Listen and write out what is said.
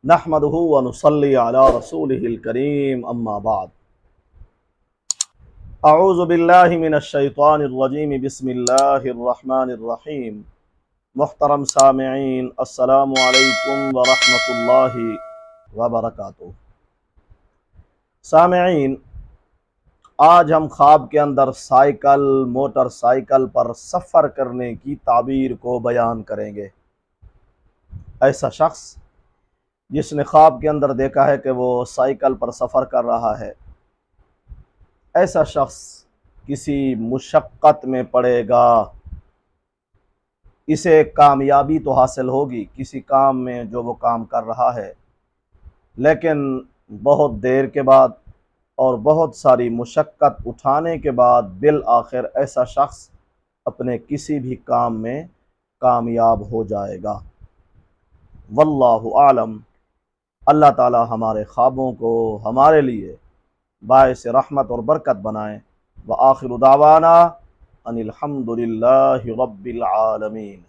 नहमदुहु व नुसल्ली अला रसूलिहिल करीम अम्मा बाद। अऊज़ु बिल्लाहि मिनश शैतानिर रजीम बिस्मिल्लाहिर रहमानिर रहीम। मुहतरम सामिईन, अस्सलामु अलैकुम व रहमतुल्लाहि व बरकातुहू। सामिईन, आज हम ख्वाब के अंदर साइकिल मोटरसाइकिल पर सफ़र करने की ताबीर को बयान करेंगे। ऐसा शख्स जिसने ख्वाब के अंदर देखा है कि वो साइकिल पर सफ़र कर रहा है, ऐसा शख्स किसी मुशक्क़त में पड़ेगा। इसे कामयाबी तो हासिल होगी किसी काम में जो वो काम कर रहा है, लेकिन बहुत देर के बाद और बहुत सारी मुशक्क़त उठाने के बाद बिल आखिर ऐसा शख्स अपने किसी भी काम में कामयाब हो जाएगा। वल्लाहु आलम। अल्लाह ताला हमारे ख्वाबों को हमारे लिए बाइस रहमत और बरकत बनाए। व आखिरु दावाना अनिल हम्दुलिल्लाहि रब्बिल आलमीन।